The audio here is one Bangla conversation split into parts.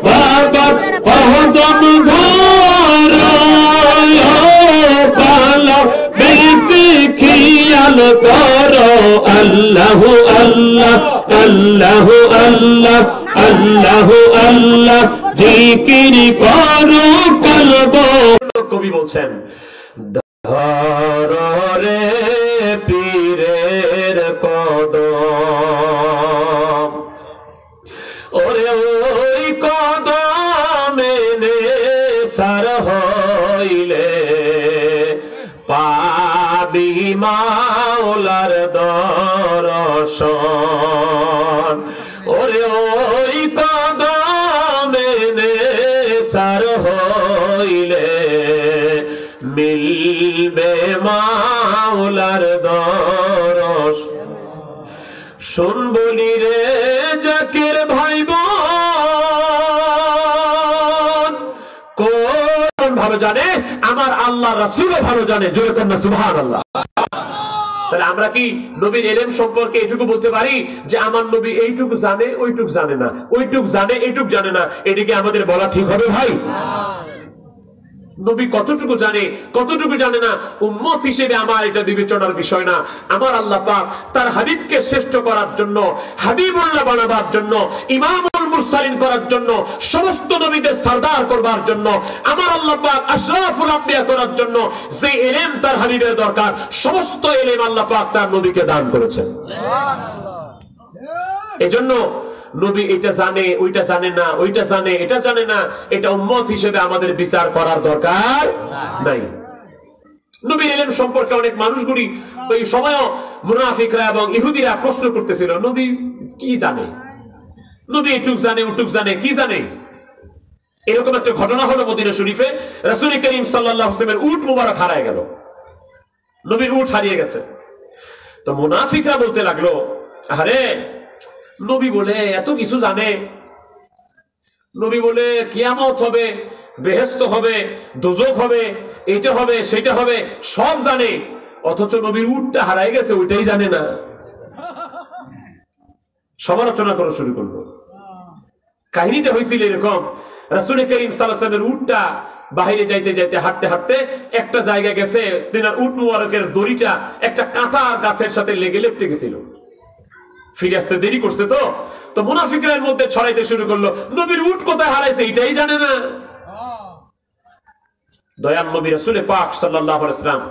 বাবার কদম ধরো ভালো বেশি খেয়াল করো আল্লাহ আল্লাহ আল্লাহ আল্লাহ আল্লাহ আল্লাহ জিকির করো কলব। কবি বলছেন ধরো রে পীরের কদম ওরে ওই কদমে সার হইলে পাবি মাওলার দর্শন ওরে ওই কদমে সার হইলে মিলবে মাওলার দর্শন। শুন বলি রে জাকির ভাই বোন কোন ভালো জানে আমার আল্লাহ রাসূলও ভালো জানে জোরে কন্যা সুবহানাল্লাহ। তাহলে আমরা কি নবীর ইলম সম্পর্কে এইটুকু বলতে পারি যে আমার নবী এইটুকু জানে ওইটুকু জানে না, ওইটুকু জানে এইটুকু জানে না, এদিকে আমাদের বলা ঠিক হবে ভাই? নবী কতটুকু জানে কতটুকু জানে না উম্মত হিসেবে আমার এটা বিবেচনার বিষয় না। আমার আল্লাহ পাক তার হাবিবকে শ্রেষ্ঠ করার জন্য, হাবিবুল্লাহ বানাবার জন্য, ইমামুল মুরসালিন করার জন্য, সমস্ত নবীদের সরদার করবার জন্য, আমার আল্লাহ পাক আশরাফুল আম্বিয়া করার জন্য যে ইলম তার হাবিবের দরকার সমস্ত ইলম আল্লাহ পাক তার নবীকে দান করেছেন। সুবহানাল্লাহ। এজন্য নবী এটা জানে ওইটা জানে না, ওইটা জানে এটা জানে না, এটা উম্মত হিসেবে আমাদের বিচার করার দরকার নাই। নবীর ইলম সম্পর্কে অনেক মানুষগুলি ওই সময়ও মুনাফিকরা এবং ইহুদিরা প্রশ্ন করতেছিল নবী কি জানে, নবী এটুক জানে ওটুক জানে, কি জানে? এরকম একটা ঘটনা হলো মদিনা শরীফে, রাসূল করিম সাল্লাল্লাহু আলাইহি ওয়াসাল্লামের উট মুবারক হারিয়ে গেল, নবীর উট হারিয়ে গেছে। তো মুনাফিকরা বলতে লাগলো আরে নবী বলে এত কিছু জানে, নবী বলে কিয়ামত হবে, বেহেশত হবে, দোজখ হবে, এইটা হবে সেটা হবে সব জানে, অথচ নবীর উটটা হারাই গেছে ওইটাই জানে না। সমালোচনা করা শুরু করলো। কাহিনীটা হয়েছিল এরকম, রাসূল করিম সাল্লাল্লাহু আলাইহি ওয়াসাল্লামের উটটা বাইরে যাইতে যাইতে হাঁটতে হাঁটতে একটা জায়গায় গেছে, তিনার উট মুবারকের দড়িটা একটা কাঁটার গাছের সাথে লেগে লেপটে গেছিল, ফিরে আসতে দেরি করছে। তো মুনাফিকদের মধ্যে ছড়াইতে শুরু করলো নবীর উট কোথায় হারাইছে এটাই জানে না। দয়াল নবী রাসূল পাক সাল্লাল্লাহু আলাইহি ওয়াসাল্লাম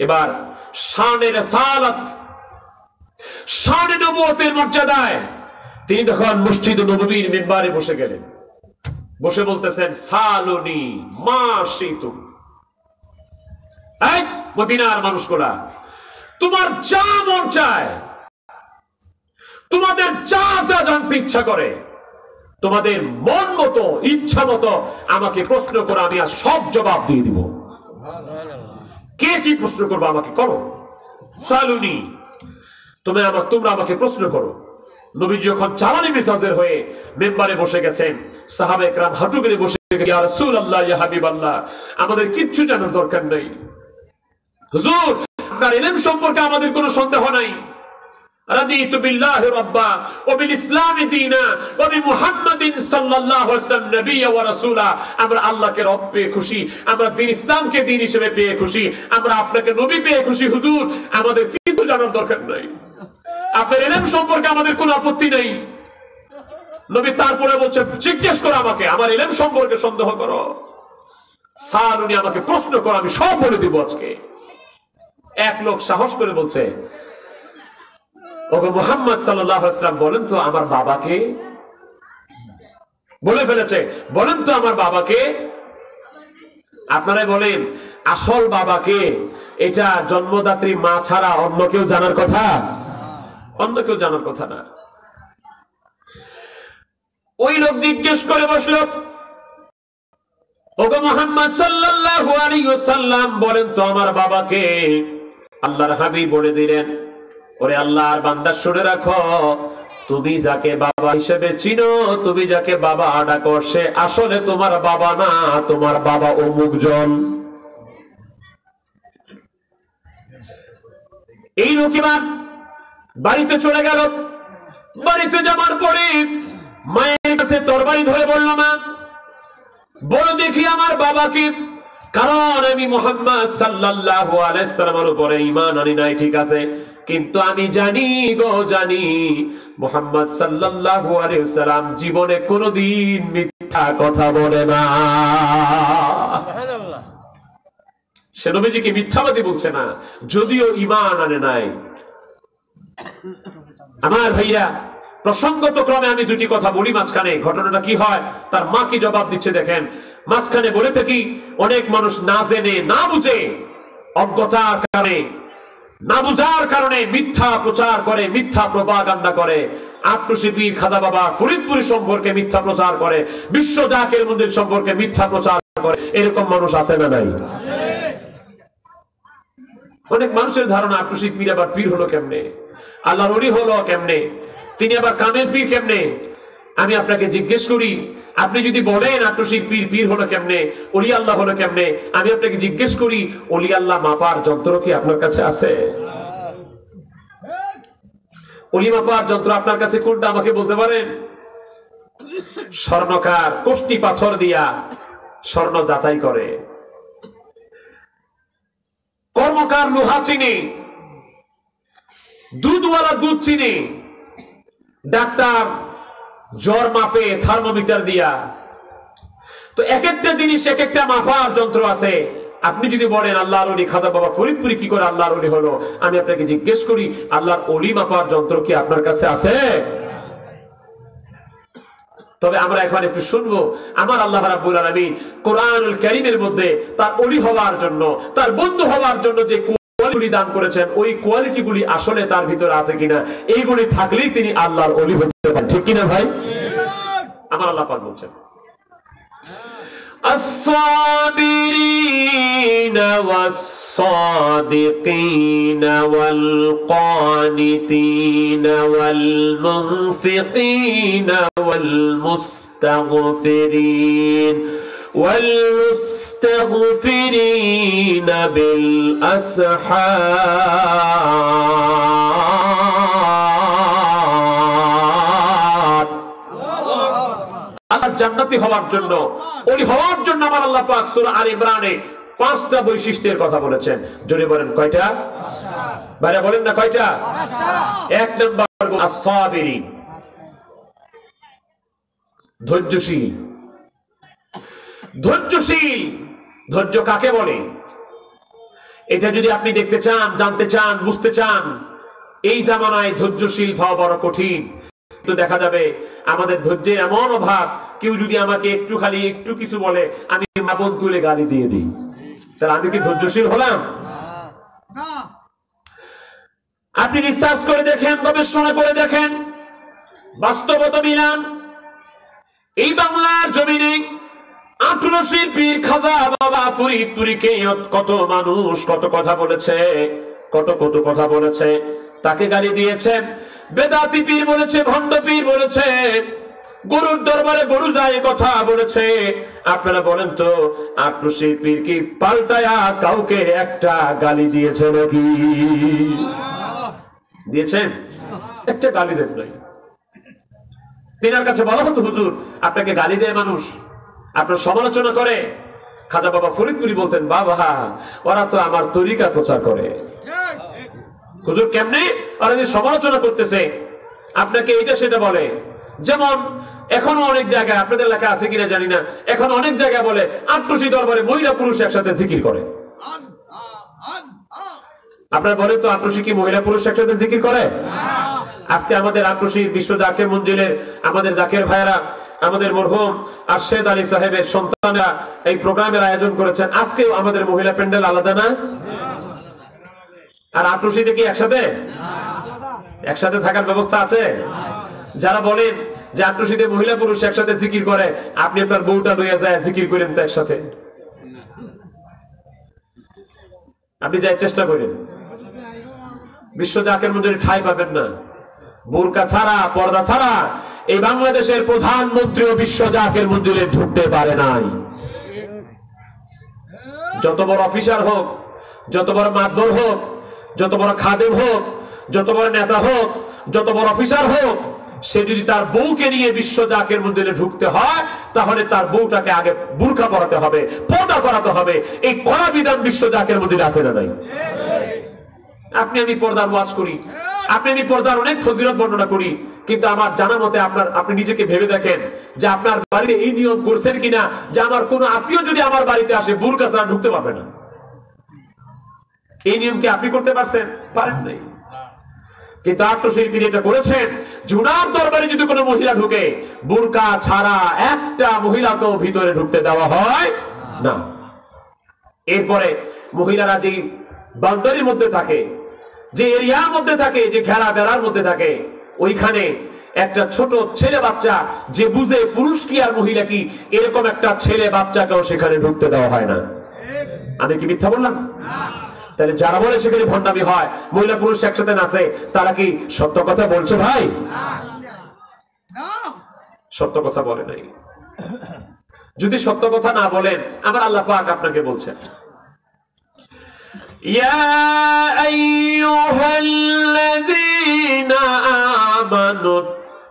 এবার শানে রিসালাত, শানে নবুয়তের মর্যাদায় তিনি তখন মসজিদ নববীর মিম্বারে বসে গেলেন, বসে বলতেছেন সালুনি মা শিতুম, এই মদিনার মানুষগুলা তোমার যা মন চায়, তোমাদের যা যা জানতে ইচ্ছা করে, তোমাদের মন মতো ইচ্ছা মতো আমাকে প্রশ্ন করো, আমি আর সব জবাব দিয়ে দিব। কে কি প্রশ্ন করবো আমাকে করো, সালুনি তোমরা আমাকে প্রশ্ন করো। নবী যখন চালানি মেসাজের হয়ে মেম্বারে বসে গেছেন, সাহাবা একরাম হাঁটু গেড়ে বসে গেছেন, ইয়া রাসূলুল্লাহ ইয়া হাবিবাল্লাহ আমাদের কিচ্ছু জানার দরকার নাই, হুজুর আপনার ইলম সম্পর্কে আমাদের কোনো সন্দেহ নাই, রাদিতু বিল্লাহি রাব্বা ওয়া বিল ইসলামি দীনা ওয়া বিমুহাম্মাদিন সাল্লাল্লাহু আলাইহি ওয়াসাল্লাম নবিয়্যা ওয়া রাসূলা, আমরা আল্লাহকে রব পেয়ে খুশি, আমরা দ্বীন ইসলামকে দ্বীন হিসেবে পেয়ে খুশি, আমরা আপনাকে নবী পেয়ে খুশি, হুজুর আমাদের কিছু জানার দরকার নাই, আপনার ইলম সম্পর্কে আমাদের কোনো আপত্তি নেই। নবী তারপরে বলছে জিজ্ঞেস করো আমাকে, আমার ইলম সম্পর্কে সন্দেহ করো, সালুনি আমাকে প্রশ্ন করো, আমি সব বলে দিব আজকে। এক লোক সাহস করে বলছে ওগো মুহাম্মদ সাল্লাল্লাহু আলাইহি ওয়াসাল্লাম বলেন তো আমার বাবাকে, বলে ফেলেছে বলেন তো আমার বাবাকে। আপনারাই বলেন আসল বাবাকে, এটা জন্মদাত্রী মা ছাড়া অন্য কেউ জানার কথা, অন্য কেউ জানার কথা না। ওই লোক জিজ্ঞেস করে বসলো ওগো মুহাম্মদ সাল্লাল্লাহু আলাইহি ওয়াসাল্লাম বলেন তো আমার বাবাকে। আল্লাহর হাবিব বলে দিলেন ওরে আল্লাহর বান্দা শুনে রাখো, তুমি যাকে বাবা হিসেবে চিনো, তুমি যাকে বাবা ডাকো সে আসলে তোমার বাবা না, তোমার বাবা অমুক জন। এই লোকেরা বাড়িতে চলে গেল, বাড়িতে যাবার পরে মায়ের কাছে বলল মা বলো দেখি আমার বাবাকে, কারণ আমি মুহাম্মদ সাল্লাল্লাহু আলাইহি সাল্লামের উপরে ঈমান আনি নাই, ঠিক আছে, কিন্তু আমি জানি গো জানি মুহাম্মদ সাল্লাল্লাহু আলাইহি সাল্লাম জীবনে কোনোদিন মিথ্যা কথা বলে না। সুবহানাল্লাহ। সে নবীজিকে মিথ্যাবাদী বলছে না, যদিও ঈমান আনে নাই। আমার ভাইরা, প্রসঙ্গত ক্রমে আমি দুটি কথা বলি মাঝখানে, ঘটনাটা কি হয় তার মা কি জবাব দিচ্ছে দেখেন। মাঝখানে বলে থাকি অনেক মানুষ না জেনে না বুঝে অজ্ঞতার কারণে না বুঝার কারণে মিথ্যা প্রচার করে, মিথ্যা প্রপাগান্ডা করে, আট্টুসি পীর খাজা বাবা ফরিদপুরি সম্পর্কে মিথ্যা প্রচার করে, বিশ্ব জাকের মন্দির সম্পর্কে মিথ্যা প্রচার করে। এরকম মানুষ আছে না নাই? অনেক মানুষের ধারণা আট্টুসি পীর আবার পীর হলো কেমনে, আল্লাহর ওলি হলো কেমনে, তিনি আবার কামের পীর কেমনে। আমি আপনাকে জিজ্ঞেস করি, আপনি যদি বলেন আট্টুসি পীর পীর হলো কেমনে, ওলি আল্লাহ হলো কেমনে, আমি আপনাকে জিজ্ঞেস করি ওলি আল্লাহ মাপার যন্ত্র কি আপনার কাছে আছে? ওলি মাপার যন্ত্র আপনার কাছে কোনটা আমাকে বলতে পারেন? স্বর্ণকার কষ্টি পাথর দিয়া স্বর্ণ যাচাই করে, কর্মকার লোহা চিনি, দুধওয়ালা দুধ চিনি, ডাক্তার জ্বর মাপে থার্মোমিটার দিয়া। তো এক একটা জিনিস এক একটা মাপার যন্ত্র আছে। আপনি যদি বলেন আল্লাহর ওলি খাজা বাবা ফরিদপুরি কি করে আল্লাহর ওলি হলো, আমি আপনাকে জিজ্ঞেস করি আল্লাহর ওলি মাপার যন্ত্র কি আপনার কাছে আছে? তবে আমরা এখন একটু শুনবো আমার আল্লাহ রাব্বুল আলামিন কোরআনুল কারীমের মধ্যে তার ওলি হওয়ার জন্য, তার বন্ধু হওয়ার জন্য যে কোয়ালিটি দান করেছেন, ওই কোয়ালিটি গুলি আসলে তার ভিতরে আছে কিনা, এইগুলি থাকলেই তিনি আল্লাহর ওলি হতে পারেন, ঠিক কিনা ভাই? আমার আল্লাহ পাক বলছেন الصابرين والصادقين والقانتين والمنفقين والمستغفرين بالأسحار। আল্লাহ জান্নাতি হওয়ার জন্য, ওলি হওয়ার জন্য আমার আল্লাহ পাক সূরা আলে ইমরানে 5টা বৈশিষ্ট্যের কথা বলেছেন। জোরে বলেন কয়টা? বাইরে বলেন না কয়টা? 1 নাম্বার আস-সাবিরিন, ধৈর্যশীল। ধৈর্যশীল, ধৈর্য কাকে বলে? এটা যদি আপনি দেখতে চান, জানতে চান, বুঝতে চান, এই জামানায় ধৈর্যশীল হওয়া বড় কঠিন। তো দেখা যাবে আমাদের ধৈর্যের এমন অভাব, কেউ যদি আমাকে একটু খালি একটু কিছু বলে আমি মাবন তুলে গালি দিয়ে দিই, তাহলে আমি কি ধৈর্যশীল হলাম? আপনি রিসার্চ করে দেখেন, গবেষণা করে দেখেন, বাস্তবতা মিলান। এই বাংলার জমিনে আট্টুসি পীর খাজা বাবা ফরিদপুরিকে কত মানুষ কত কথা বলেছে, কত কথা বলেছে, তাকে গালি দিয়েছে, বেদাতি পীর বলেছে, ভণ্ড পীর বলেছে, গরুর দরবারে গরু যায় কথা বলেছে। আপনারা বলেন তো আট্টুসি পীর কি পাল্টায়া কাউকে একটা গালি দিয়েছে নাকি? দিয়েছেন? একটা গালি দেন নাই। তিনার কাছে বলা হতো হুজুর আপনাকে গালি দেয় মানুষ, আপনার সমালোচনা করে। খাজা বাবা ফরিদপুরি বলতেন বাবা ওরা তো আমার তরিকা প্রচার করে। হুজুর কেমনে? ওরা যে সমালোচনা করতেছে আপনাকে এটা সেটা বলে। যেমন এখনো অনেক জায়গায়, আপনাদের এলাকা আছে কিনা জানি না, এখন অনেক জায়গায় বলে আট্টুসি দরবারে মহিলা পুরুষ একসাথে জিকির করে। আপনারা বলেন তো আট্টুসি কি মহিলা পুরুষ একসাথে জিকির করে? আজকে আমাদের আট্টুসি বিশ্ব জাকের মঞ্জিলের আমাদের জাকের ভাইয়েরা, আমাদের মরহুম আরশেদ আলী সাহেবের সন্তানরা এই প্রোগ্রামের আয়োজন করেছেন। আজকেও আমাদের মহিলা প্যান্ডেল আলাদা না? আর আট্টুসিতে কি একসাথে থাকার ব্যবস্থা আছে? যারা বলেন যে আট্টুসিতে মহিলা পুরুষ একসাথে জিকির করে, আপনি আপনার বউটা লইয়া যায় জিকির করেন তো একসাথে, আপনি যাই চেষ্টা করেন, বিশ্ব জাকের মধ্যে ঠাঁই পাবেন না। বোরকা ছাড়া, পর্দা ছাড়া এই বাংলাদেশের প্রধানমন্ত্রীও বিশ্ব জাকের মন্দিরে ঢুকতে পারে নাই। যত বড় অফিসার হোক, যত বড় মাতবর হোক, যত বড় খাদেম হোক, যত বড় নেতা হোক, যত বড় অফিসার হোক, সে যদি তার বউকে নিয়ে বিশ্ব জাকের মন্দিরে ঢুকতে হয় তাহলে তার বউটাকে আগে বুরকা পরাতে হবে, পর্দা করাতে হবে। এই কড়া বিধান বিশ্ব জাকের মধ্যে আছে না নাই? আপনি আমি পর্দার ওয়াজ করি, আপনি আমি পর্দার অনেক ফজিলত বর্ণনা করি, কিন্তু আমার জানা মতে আপনি নিজেকে ভেবে দেখেন যে আপনার বাড়িতে এই নিয়ম করছেন কিনা যে আমার কোন আত্মীয় যদি আমার বাড়িতে আসে বুরকা ছাড়া ঢুকতে পারবে না। এই নিয়ম কি আপনি করতে পারছেন? পারেন নাই। কিন্তু আত্মশিল্পী এটা করেছেন, জুনার দরবারে যদি কোনো মহিলা ঢুকে বুরকা ছাড়া একটা মহিলাকেও ভিতরে ঢুকতে দেওয়া হয় না। এরপরে মহিলারা যে বাউন্ডারির মধ্যে থাকে, যে এরিয়ার মধ্যে থাকে, যে ঘেরা বেড়ার মধ্যে থাকে, ওইখানে একটা ছোট ছেলে বাচ্চা যে বুঝে পুরুষ কি আর মহিলা কি, এরকম একটা ছেলে বাচ্চাকেও সেখানে ঢুকতে দেওয়া হয় না। আমি কি মিথ্যা বললাম? তাহলে যারা বলে সেখানে ভণ্ডামি হয়, মহিলা পুরুষ একসাথে নাচে, তারা কি সত্য কথা বলছে? ভাই সত্য কথা বলে নাই। যদি সত্য কথা না বলেন, আমার আল্লাহ পাক আপনাকে বলছেন, ইয়া আইয়ুহাল্লাযীনা আমানু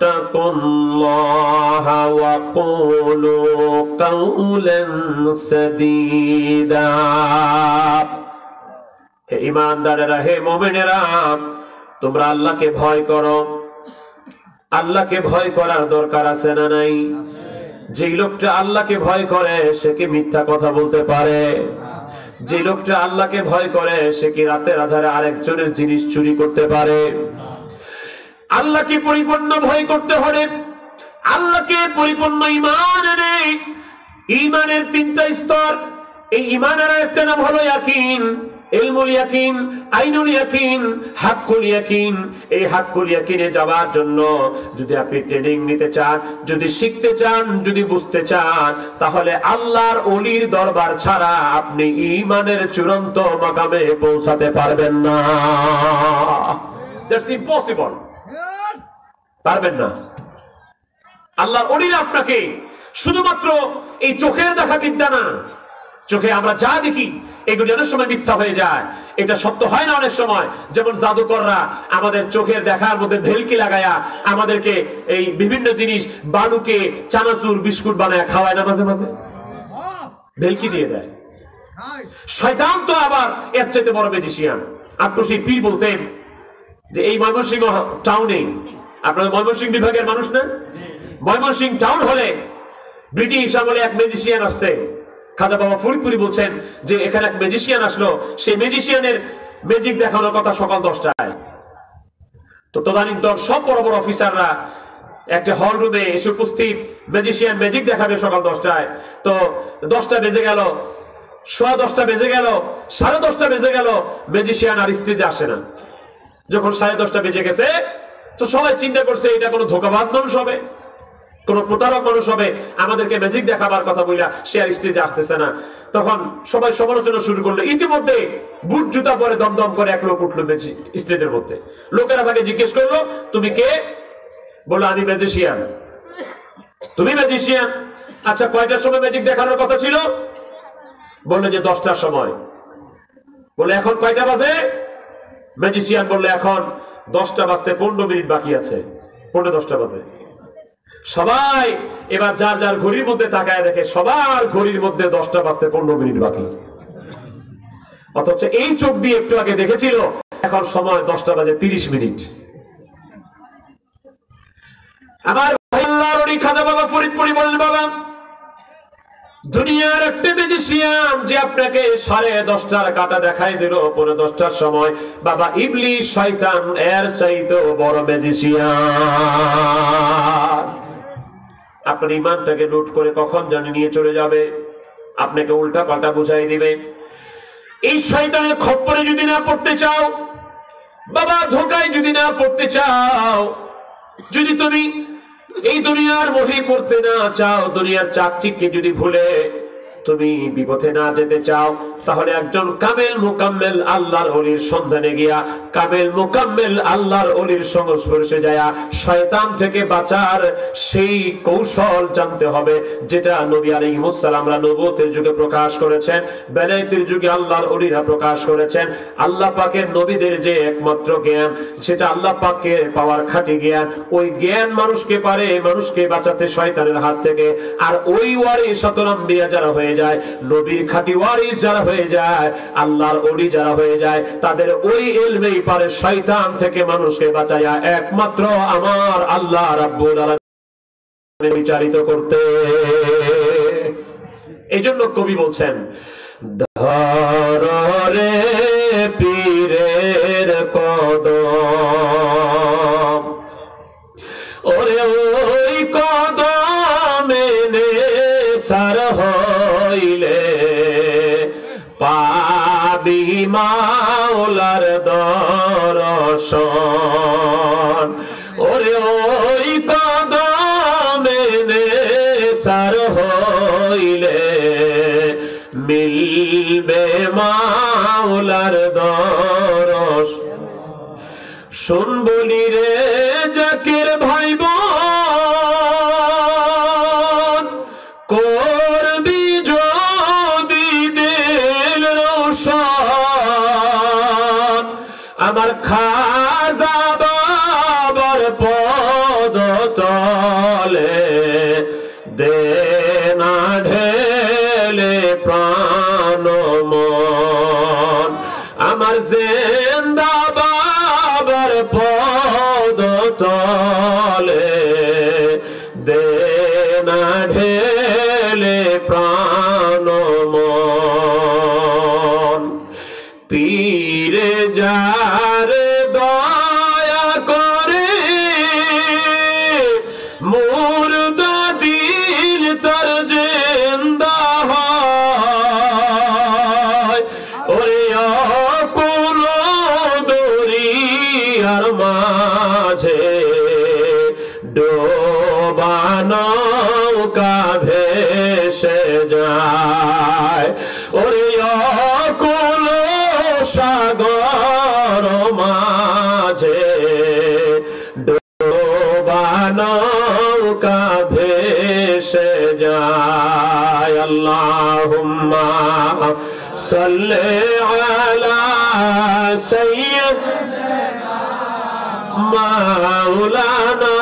তাকুল্লাহা ওয়া কুলু কাওলান সাদীদা। হে ঈমানদারেরা, হে মুমিনেরা, তোমরা আল্লাহকে ভয় করো। আল্লাহকে ভয় করার দরকার আছে না নাই? যে লোকটা আল্লাহকে ভয় করে সে কি মিথ্যা কথা বলতে পারে? যে লোকটা আল্লাহকে ভয় করে সে কি রাতের আধারে আরেকজনের জিনিস চুরি করতে পারে? আল্লাহকে পরিপূর্ণ ভয় করতে হলে আল্লাহকে পরিপূর্ণ ঈমান এনে, ঈমানের তিনটা স্তর। এই ঈমানের একটা নাম হলো ইয়াকিন, ইলমুল ইয়াকিন, আইনুল ইয়াকিন, হাক্কুল ইয়াকিন। এই হাক্কুল ইয়াকিনে যাওয়ার জন্য যদি আপনি ট্রেনিং নিতে চান, যদি শিখতে চান, যদি বুঝতে চান, তাহলে আল্লাহর ওলির দরবার ছাড়া আপনি ঈমানের চূড়ান্ত মাকামে পৌঁছাতে পারবেন না। That's impossible. পারবেন না। আল্লাহর ওলিরা আপনাকে শুধুমাত্র এই চোখের দেখা বিদ্যা না, চোখে আমরা যা দেখি এগুলি অনেক সময় মিথ্যা হয়ে যায়, এটা সত্য হয় না অনেক সময়। যেমন জাদুকররা আমাদের চোখের দেখার মধ্যে ভেলকি লাগায়া আমাদেরকে এই বিভিন্ন জিনিস, বালুকে চানাচুর বিস্কুট বানায় খাওয়ায় না, মাঝে মাঝে ভেলকি দিয়ে দেয়। শয়তান তো আবার এর চাইতে বড় ম্যাজিশিয়ান। আত্মশির পীর বলতেন যে এই ময়মনসিংহ টাউনে, আপনারা ময়মনসিংহ বিভাগের মানুষ না? ময়মনসিংহ টাউন হলে ব্রিটিশ আমলে এক ম্যাজিশিয়ান আসছে। খাজা বাবা ফরিদপুরি বলছেন যে এখানে এক ম্যাজিশিয়ান আসলো, সেই ম্যাজিশিয়ানের ম্যাজিক দেখানোর কথা সকাল 10টায়। তো তদানীন্তন সব বড় বড় অফিসাররা একটা হল রুমে এসে উপস্থিত, ম্যাজিশিয়ান ম্যাজিক দেখাবে সকাল 10টায়। তো 10টা বেজে গেল, 10:15 বেজে গেল, 10:30 বেজে গেল, ম্যাজিশিয়ান আর স্টেজে আসে না। যখন 10:30 বেজে গেছে তো সবাই চিন্তা করছে এটা কোনো ধোঁকাবাজ মানুষ হবে, কোন প্রতারক মানুষ হবে, আমাদেরকে ম্যাজিক দেখাবার কথা বইলা সে আর স্টেজে আসতেছে না। তখন সবাই সমালোচনা শুরু করলো। ইতিমধ্যে বুট জুতা পরে দমদম করে এক লোক উঠলো স্টেজের মধ্যে। লোকেরা তাকে জিজ্ঞেস করলো, তুমি কে? বললো, আমি ম্যাজিশিয়ান। তুমি ম্যাজিশিয়ান? আচ্ছা, কয়টার সময় ম্যাজিক দেখানোর কথা ছিল? বললো যে 10টার সময়। বলে এখন কয়টা বাজে? ম্যাজিশিয়ান বললো এখন 10টা বাজতে 15 মিনিট বাকি আছে, 10:15 বাজে। সবাই এবার যার যার ঘড়ির মধ্যে তাকায় দেখে সবার ঘড়ির মধ্যে 10টা বাজতে 15 মিনিট বাকি। অথচ এই চোখ দিয়ে একটু আগে দেখেছিল এখন সময় 10টা বাজে 30 মিনিট। আমার আল্লাহর ওলি খাজা বাবা ফরিদপুরি বলেন, বাবা দুনিয়ার একটা ম্যাজিশিয়ান যে আপনাকে 10:30টার কাঁটা দেখাই দিল 10:15টার সময়, বাবা ইবলিস শয়তান এর চাইতেও বড় ম্যাজিশিয়ান। আপনার ঈমানটাকে লুট করে কখন জানি নিয়ে চলে যাবে, আপনাকে উল্টা পাল্টা বুঝাই দিবে। এই শয়তানের খপ্পরে যদি না পড়তে চাও, বাবা ধোকায় যদি না পড়তে চাও, যদি তুমি এই দুনিয়ার মোহে করতে না চাও, দুনিয়ার চাকচিককে যদি ভুলে তুমি বিপথে না যেতে চাও, তাহলে একজন কামেল মুকাম্মেল আল্লাহর ওলির সন্ধানে গিয়া কামেল মুকাম্মেল আল্লাহর ওলির সংস্পর্শে যায় শয়তান থেকে বাঁচার সেই কৌশল জানতে হবে, যেটা নবী আলাইহিস সালামরা নবুয়তের যুগে প্রকাশ করেছেন, বেলায়েতের যুগে আল্লাহর ওলিরা প্রকাশ করেছেন। আল্লাহ পাকের নবীদের যে একমাত্র জ্ঞান, সেটা আল্লাহ পাককে পাওয়ার খাঁটি জ্ঞান। ওই জ্ঞান মানুষকে বাঁচাতে শয়তানের হাত থেকে। আর ওই ওয়ারিসাতুল আম্বিয়া যারা হয়ে যায়, নবীর খাঁটি ওয়ারিস যারা হয়ে যায়, আল্লাহর ওলি যারা হয়ে যায়, তাদের ওই ইলমেই পারে শয়তান থেকে মানুষকে বাঁচায়া একমাত্র আমার আল্লাহ রাব্বুল আলামিন বিচারিত করতে। এইজন্য কবি বলছেন, ধরে পীরের কদম, ওরে ওই কদমে সার হইলে পাবি মাওলার দর্শন। ওরে ওই কদমে সার হইলে মিলবে মাওলার দর্শন। শুন বলি রে জাকির ভাই বোন, করবি যদি দিল রোশন, আমার খাজা বাবার পদ তলে দে না ঢেলে প্রাণ মন। আমার জিন্দা বাবার পদ তলে দে না ঢেলে প্রাণ মন। পীরে যার দয়া করে মুর্দা দিল তার জিন্দা হয়। ওরে অকুল দরিয়ার মাঝে ডোবা নৌকা ভেসে যায়। ওরে অকুল সাগর মাঝে ডোবা নৌকা ভেসে যায়। আল্লাহুম্মা সাল্লি আলা সাইয়্যিদিনা মাওলানা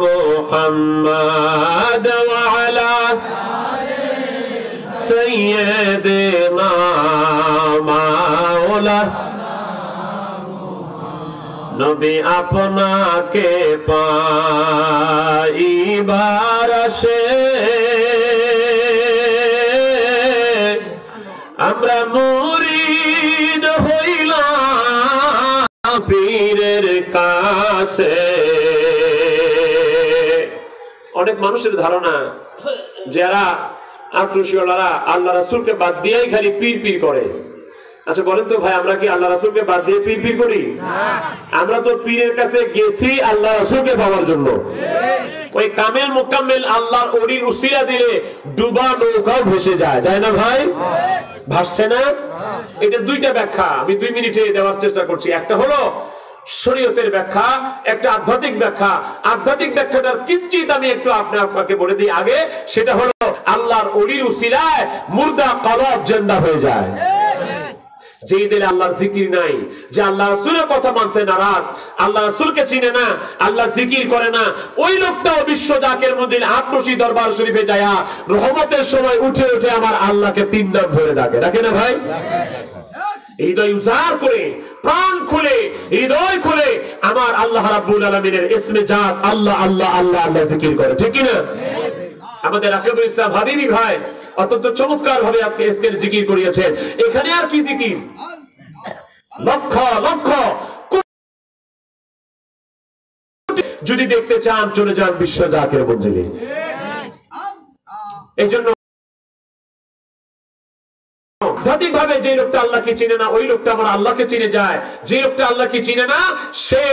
মুহাম্মদ ওয়া আলা সাইয়্যিদিনা মাওলানা। নবী আপনাকে পাইবার আসে আমরা মুরিদ হইলাম পীরের কাছে। অনেক মানুষের ধারণা যারা আক্রোশীওয়ালারা আল্লাহ রাসূলকে বাদ দিয়েই খালি পীর পীর করে। আচ্ছা বলেন তো ভাই, আমরা কি আল্লাহ রাসূলকে বাদ দিয়ে পীর পীর করি? আমরা তো পীরের কাছে গেছি আল্লাহ রাসূলকে পাওয়ার জন্য। ওই কামেল মুকাম্মেল আল্লাহর ওলির উসিলা দিলে ডুবা নৌকাও ভেসে যায়, যায় না ভাই? ভাসছে না? এটা দুইটা ব্যাখ্যা আমি 2 মিনিটে দেওয়ার চেষ্টা করছি। একটা হলো শরীয়তের ব্যাখ্যা, একটা আধ্যাত্মিক ব্যাখ্যা। আধ্যাত্মিক ব্যাখ্যাটার কিঞ্চিত আমি একটু আপনাকে বলে দিই আগে। সেটা হলো আল্লাহর ওলির উসিলায় মুর্দা কলব জিন্দা হয়ে যায়। যেই দিলে আল্লাহর জিকির নাই, যে আল্লাহ রাসূলের কথা মানতে নারাজ, আল্লাহ রাসূলকে চিনে না, আল্লাহ জিকির করে না, ওই লোকটাও বিশ্ব জাকের মন্দির আটনশী দরবার শরীফে যায় রহমতের সময় উঠে উঠে আমার আল্লাহকে 3 নাম ধরে ডাকে, ডাকে না ভাই? হৃদয় উজাড় করে, প্রাণ খুলে, হৃদয় খুলে আমার আল্লাহ রাব্বুল আলামিনের ইসমে জাত আল্লাহ আল্লাহ আল্লাহ আল্লাহ জিকির করে, ঠিক কি না? আমাদের আকিবুল ইসলাম হাবিবি ভাই অত্যন্ত চমৎকার ভাবে আজকে এসকের জিকির করিয়েছেন। এখানে আর কি জিকির? লক্ষ লক্ষ যদি দেখতে চান চলে যান বিশ্ব জাকের মঞ্জিলে। এই জন্য আধ্যাত্মিক ভাবে যে লোকটা আল্লাহকে চিনে না ওই লোকটা আমার আল্লাহকে চিনে যায়। যে লোকটা আল্লাহকে চিনে না সে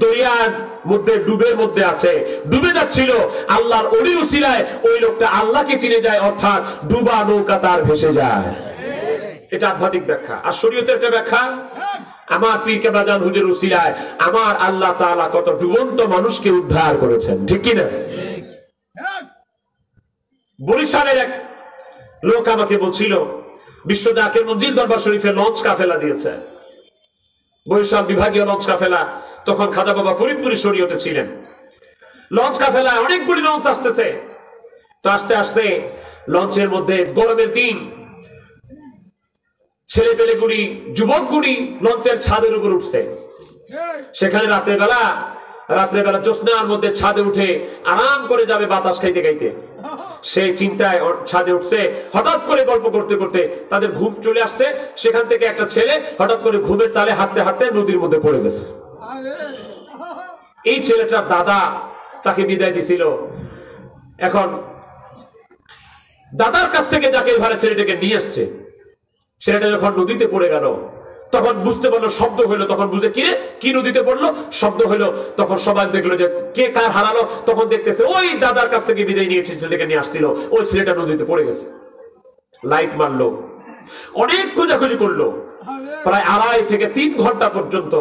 দরিয়ার মধ্যে ডুবের মধ্যে আছে, ডুবে যাচ্ছিল, আল্লাহর ওলির উসিলায় ওই লোকটা আল্লাহকে চিনে যায়, অর্থাৎ ডুবা নৌকা তার ভেসে যায়। এটা আধ্যাত্মিক ব্যাখ্যা। আর শরীয়তের একটা ব্যাখ্যা, আমার পীর কেবলা জান হুজুর উসিলায় আমার আল্লাহ তাআলা কত ডুবন্ত মানুষকে উদ্ধার করেছেন, ঠিক কি না? বরিশালের এক লোক আমাকে বলছিল বিশ্ব জাকের মঞ্জিল দরবার শরীফে লঞ্চ কাফেলা দিয়েছে। বরিশাল বিভাগীয় লঞ্চ কাফেলা, তখন খাজা বাবা ফরিদপুরি শরীয়তে ছিলেন। লঞ্চ কাফেলায় অনেকগুলি লঞ্চ আসতেছে। তো আস্তে আস্তে লঞ্চের মধ্যে গরমের দিন ছেলে পেলেগুলি, যুবকগুলি লঞ্চের ছাদের উপর উঠছে। সেখানে রাত্রেবেলা জ্যোৎস্নার মধ্যে ছাদে উঠে আরাম করে যাবে বাতাস খাইতে খাইতে। সেই চিন্তায় ছাদে উঠছে। হঠাৎ করে গল্প করতে করতে তাদের ঘুম চলে আসছে। সেখান থেকে একটা ছেলে হঠাৎ করে ঘুমের তালে হাঁটতে হাঁটতে নদীর মধ্যে পড়ে গেছে। এই ছেলেটার দাদা তাকে বিদায় দিছিল। এখন দাদার কাছ থেকে যাকে ভাড়া ছেলেটাকে নিয়ে আসছে, ছেলেটা যখন নদীতে পড়ে গেল তখন বুঝতে পারলো, শব্দ হইলো। তখন বুঝে কিরে কি নদীতে পড়লো, শব্দ হইলো। তখন সবাই দেখলো যে কে কার হারালো। তখন দেখতেছে ওই দাদার কাছ থেকে বিদায় নিয়েছে, ছেলেটাকে নিয়ে আসছিল, ওই ছেলেটা নদীতে পড়ে গেছে। লাইট মারলো, অনেক খোঁজাখুঁজি করলো, প্রায় 2.5 থেকে 3 ঘন্টা পর্যন্ত।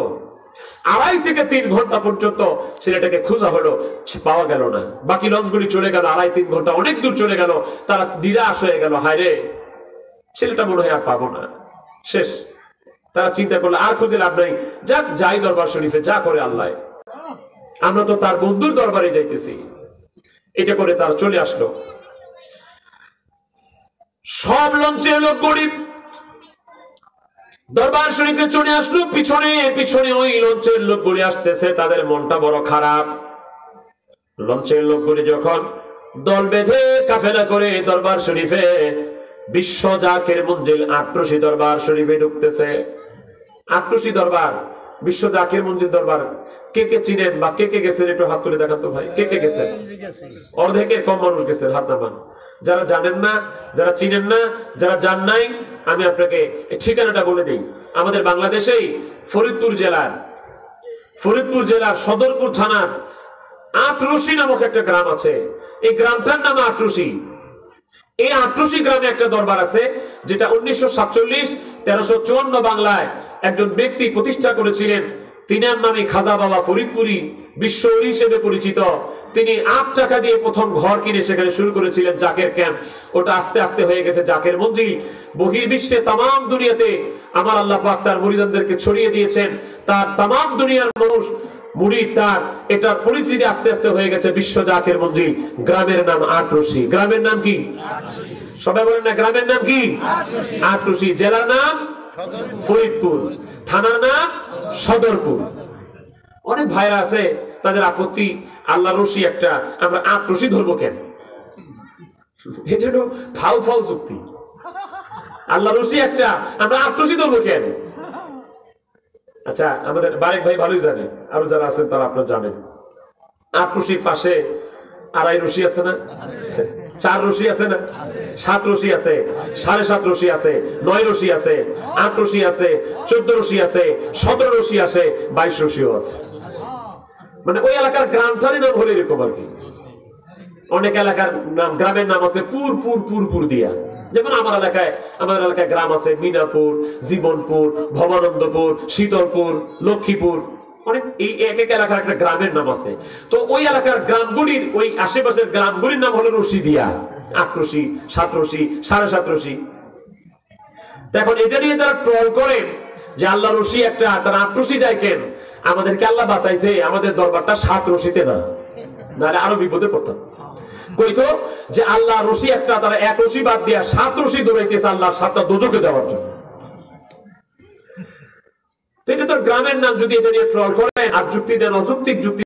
2.5 থেকে 3 ঘন্টা পর্যন্ত ছেলেটাকে খোঁজা হলো, পাওয়া গেল না। বাকি লঞ্চগুলি চলে গেল, 2.5-3 ঘন্টা অনেক দূর চলে গেল। তারা নিরাশ হয়ে গেল, হায় রে ছেলেটা মনে হয় আর পাবো না, শেষ। তারা চিন্তা করলো আর খুঁজে লাভ নাই, যাক যাই দরবার শরীফে, যা করে আল্লাহ, আমরা তো তার বন্ধুর দরবারে যাইতেছি। এটা করে তার চলে আসলো। সব লঞ্চের লোক গরিব দরবার শরীফে চলে আসলো। পিছনে পিছনে ওই লঞ্চের লোকগুলি আসতেছে, তাদের মনটা বড় খারাপ। লঞ্চের লোকগুলি যখন দল বেঁধে কাফেলা করে দরবার শরীফে বিশ্ব জাকের মঞ্জিল আট্রসি দরবার শরীফে ঢুকতেছে। আট্রসি দরবার, বিশ্ব জাকের মঞ্জিল দরবার কে কে চিনেন বা কে কে গেছেন একটু হাত তুলে দেখান তো ভাই। কে কে গেছেন? অর্ধেকের কম মানুষ গেছেন, হাত নামান। যারা জানেন না, যারা চিনেন না, যারা জান নাই, আমি আপনাকে ঠিকানাটা বলে দিই। আমাদের বাংলাদেশেই ফরিদপুর জেলার সদরপুর থানার আট্রসি নামক একটা গ্রাম আছে। এই গ্রামটার নাম আট্রসি। এই আট্রসি গ্রামে একটা দরবার আছে, যেটা 1947-1354 বাংলায় একজন ব্যক্তি প্রতিষ্ঠা করেছিলেন। তিনার নামে খাজা বাবা ফরিদপুরি, বিশ্ব ওলি হিসেবে পরিচিত। তিনি 8 টাকা দিয়ে প্রথম ঘর কিনে সেখানে শুরু করেছিলেন জাকের ক্যাম্প। ওটা আস্তে আস্তে হয়ে গেছে জাকের মঞ্জিল। বহির্বিশ্বে তামাম দুনিয়াতে আমার আল্লাহ পাক তার মুরিদদেরকে ছড়িয়ে দিয়েছেন। তার তামাম দুনিয়ার মানুষ মুরিদ, তার এটার পরিচিতি আস্তে আস্তে হয়ে গেছে বিশ্ব জাকের মঞ্জিল। গ্রামের নাম আট্রসি। গ্রামের নাম কি? সবাই বলেন না, গ্রামের নাম কি? আট্রসি। জেলার নাম ফরিদপুর, থানার নাম সদরপুর। অনেক ভাইরা আছে তাদের আপত্তি, আল্লাহ রশি একটা, আমরা আট্রসি ধরবো কেন? এটা হলো ফাউ ফাউ যুক্তি। আল্লাহ রশি একটা, আমরা আট্রসি ধরবো কেন? আচ্ছা, আমাদের বারেক ভাই ভালোই জানে, আরো যারা আছেন তারা আপনারা জানেন, আট্রসির পাশে 2.5 রশি আছে না, 4 রশি আছে না, 7 রশি আছে, 7.5 রশি আছে, 9 রশি আছে, 8 রশি আছে, 14 রশি আছে, 17 রশি আছে, 22 রশিও আছে। মানে ওই এলাকার গ্রামটারই নাম হলো এরকম আর কি। অনেক এলাকার নাম, গ্রামের নাম আছে পুর পুর পুর পুর দিয়া। যেমন আমাদের এলাকায় গ্রাম আছে মিনাপুর, জীবনপুর, ভবানন্দপুর, শীতলপুর, লক্ষ্মীপুর। অনেক এই এক এক এলাকার একটা গ্রামের নাম আছে। তো ওই এলাকার গ্রামগুলির, ওই আশেপাশের গ্রামগুলির নাম হলো রশি দিয়া। 8 রশি, 7 রশি, 7.5 রশি। এখন এটা নিয়ে তারা ট্রল করে যে আল্লাহ রশি একটা, তারা 8 রশি যায় কেন? আমাদেরকে আল্লাহ বাঁচাইছে, আমাদের দরবারটা 7 রশিতে না, নাহলে আরো বিপদে পড়তাম। কইতো যে আল্লাহ রশি একটা, তারা 1 রশি বাদ দিয়া 7 রশি দৌড়াইতেছে আল্লাহ 7টা দোজখে যাওয়ার জন্য। এটা তো গ্রামের নাম। যদি এটা নিয়ে ট্রল করেন আর যুক্তি দেন, অযৌক্তিক যুক্তি